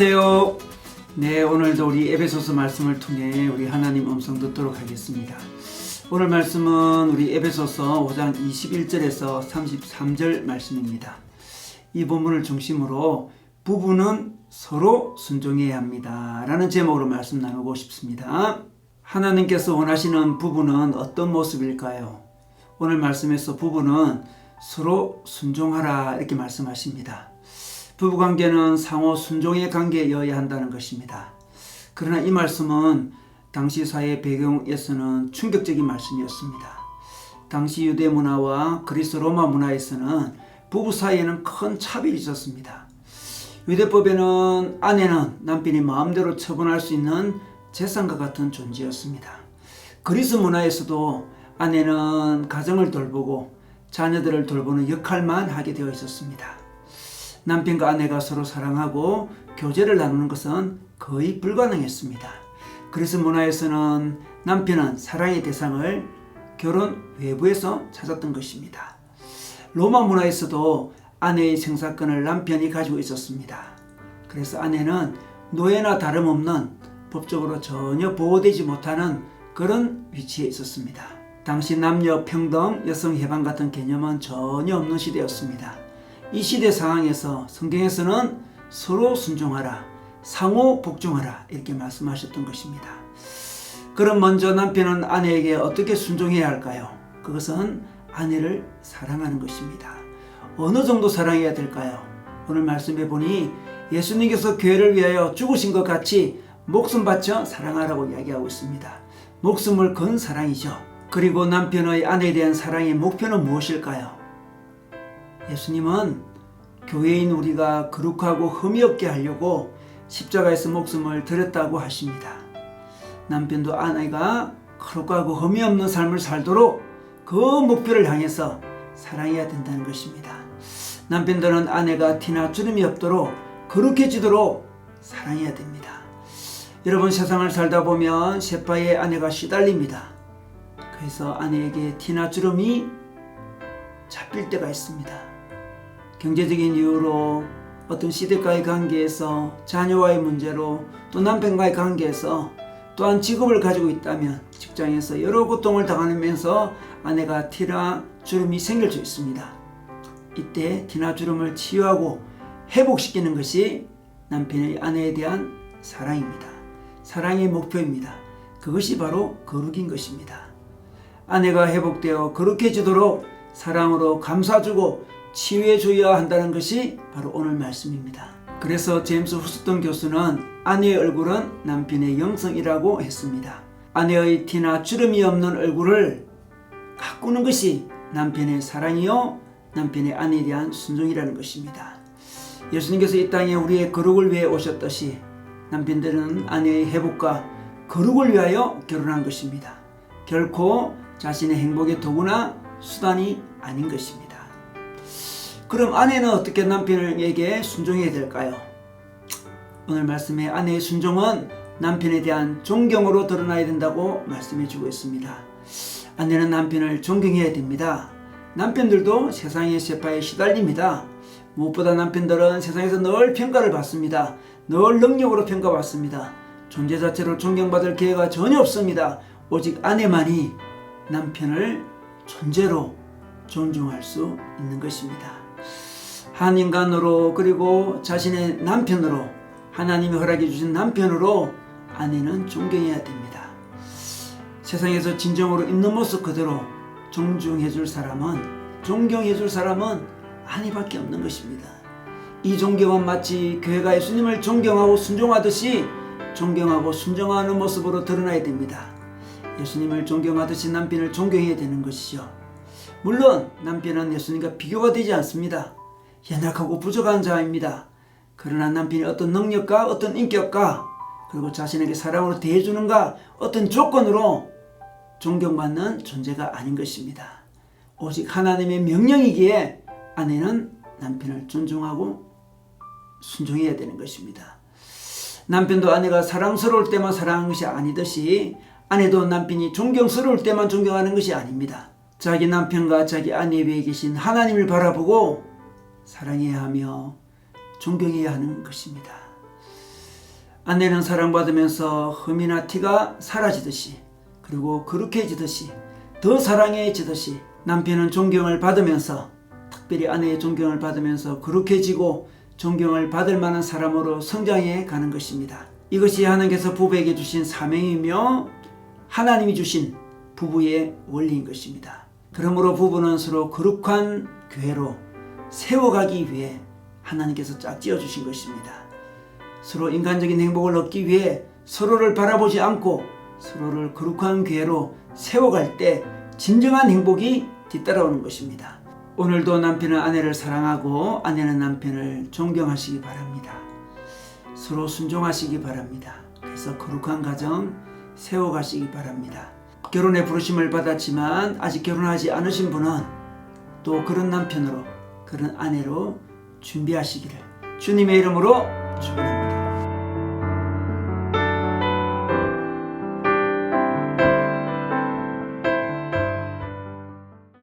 안녕하세요. 네, 오늘도 우리 에베소서 말씀을 통해 우리 하나님 음성 듣도록 하겠습니다. 오늘 말씀은 우리 에베소서 5장 21절에서 33절 말씀입니다. 이 본문을 중심으로 부부는 서로 순종해야 합니다 라는 제목으로 말씀 나누고 싶습니다. 하나님께서 원하시는 부부는 어떤 모습일까요? 오늘 말씀에서 부부는 서로 순종하라 이렇게 말씀하십니다. 부부관계는 상호 순종의 관계여야 한다는 것입니다. 그러나 이 말씀은 당시 사회 배경에서는 충격적인 말씀이었습니다. 당시 유대 문화와 그리스 로마 문화에서는 부부 사이에는 큰 차별이 있었습니다. 유대법에는 아내는 남편이 마음대로 처분할 수 있는 재산과 같은 존재였습니다. 그리스 문화에서도 아내는 가정을 돌보고 자녀들을 돌보는 역할만 하게 되어 있었습니다. 남편과 아내가 서로 사랑하고 교제를 나누는 것은 거의 불가능했습니다. 그리스 문화에서는 남편은 사랑의 대상을 결혼 외부에서 찾았던 것입니다. 로마 문화에서도 아내의 생사권을 남편이 가지고 있었습니다. 그래서 아내는 노예나 다름없는 법적으로 전혀 보호되지 못하는 그런 위치에 있었습니다. 당시 남녀 평등, 여성 해방 같은 개념은 전혀 없는 시대였습니다. 이 시대 상황에서 성경에서는 서로 순종하라, 상호 복종하라 이렇게 말씀하셨던 것입니다. 그럼 먼저 남편은 아내에게 어떻게 순종해야 할까요? 그것은 아내를 사랑하는 것입니다. 어느 정도 사랑해야 될까요? 오늘 말씀해 보니 예수님께서 교회를 위하여 죽으신 것 같이 목숨 바쳐 사랑하라고 이야기하고 있습니다. 목숨을 건 사랑이죠. 그리고 남편의 아내에 대한 사랑의 목표는 무엇일까요? 예수님은 교회인 우리가 거룩하고 흠이 없게 하려고 십자가에서 목숨을 드렸다고 하십니다. 남편도 아내가 거룩하고 흠이 없는 삶을 살도록 그 목표를 향해서 사랑해야 된다는 것입니다. 남편들은 아내가 티나 주름이 없도록 거룩해지도록 사랑해야 됩니다. 여러분, 세상을 살다 보면 세파의 아내가 시달립니다. 그래서 아내에게 티나 주름이 잡힐 때가 있습니다. 경제적인 이유로, 어떤 시댁과의 관계에서, 자녀와의 문제로, 또 남편과의 관계에서, 또한 직업을 가지고 있다면 직장에서 여러 고통을 당하면서 아내가 티나 주름이 생길 수 있습니다. 이때 티나 주름을 치유하고 회복시키는 것이 남편의 아내에 대한 사랑입니다. 사랑의 목표입니다. 그것이 바로 거룩인 것입니다. 아내가 회복되어 거룩해지도록 사랑으로 감싸주고 치유해줘야 한다는 것이 바로 오늘 말씀입니다. 그래서 제임스 후스턴 교수는 아내의 얼굴은 남편의 영성이라고 했습니다. 아내의 티나 주름이 없는 얼굴을 가꾸는 것이 남편의 사랑이요, 남편의 아내에 대한 순종이라는 것입니다. 예수님께서 이 땅에 우리의 거룩을 위해 오셨듯이 남편들은 아내의 회복과 거룩을 위하여 결혼한 것입니다. 결코 자신의 행복의 도구나 수단이 아닌 것입니다. 그럼 아내는 어떻게 남편에게 순종해야 될까요? 오늘 말씀에 아내의 순종은 남편에 대한 존경으로 드러나야 된다고 말씀해 주고 있습니다. 아내는 남편을 존경해야 됩니다. 남편들도 세상의 세파에 시달립니다. 무엇보다 남편들은 세상에서 늘 평가를 받습니다. 늘 능력으로 평가받습니다. 존재 자체로 존경받을 기회가 전혀 없습니다. 오직 아내만이 남편을 존재로 존중할 수 있는 것입니다. 한 인간으로, 그리고 자신의 남편으로, 하나님이 허락해 주신 남편으로 아내는 존경해야 됩니다. 세상에서 진정으로 있는 모습 그대로 존경해 줄 사람은 아내밖에 없는 것입니다. 이 존경은 마치 교회가 예수님을 존경하고 순종하듯이 존경하고 순종하는 모습으로 드러나야 됩니다. 예수님을 존경하듯이 남편을 존경해야 되는 것이죠. 물론 남편은 예수님과 비교가 되지 않습니다. 연약하고 부족한 자입니다. 그러나 남편이 어떤 능력과 어떤 인격과 그리고 자신에게 사랑으로 대해주는가 어떤 조건으로 존경받는 존재가 아닌 것입니다. 오직 하나님의 명령이기에 아내는 남편을 존중하고 순종해야 되는 것입니다. 남편도 아내가 사랑스러울 때만 사랑하는 것이 아니듯이 아내도 남편이 존경스러울 때만 존경하는 것이 아닙니다. 자기 남편과 자기 아내 위에 계신 하나님을 바라보고 사랑해야 하며 존경해야 하는 것입니다. 아내는 사랑받으면서 흠이나 티가 사라지듯이, 그리고 거룩해지듯이, 더 사랑해지듯이 남편은 존경을 받으면서, 특별히 아내의 존경을 받으면서 거룩해지고 존경을 받을 만한 사람으로 성장해 가는 것입니다. 이것이 하나님께서 부부에게 주신 사명이며 하나님이 주신 부부의 원리인 것입니다. 그러므로 부부는 서로 거룩한 교회로 세워가기 위해 하나님께서 짝지어 주신 것입니다. 서로 인간적인 행복을 얻기 위해 서로를 바라보지 않고 서로를 거룩한 교회로 세워갈 때 진정한 행복이 뒤따라오는 것입니다. 오늘도 남편은 아내를 사랑하고 아내는 남편을 존경하시기 바랍니다. 서로 순종하시기 바랍니다. 그래서 거룩한 가정 세워가시기 바랍니다. 결혼의 부르심을 받았지만 아직 결혼하지 않으신 분은 또 그런 남편으로, 그런 아내로 준비하시기를 주님의 이름으로 축원합니다.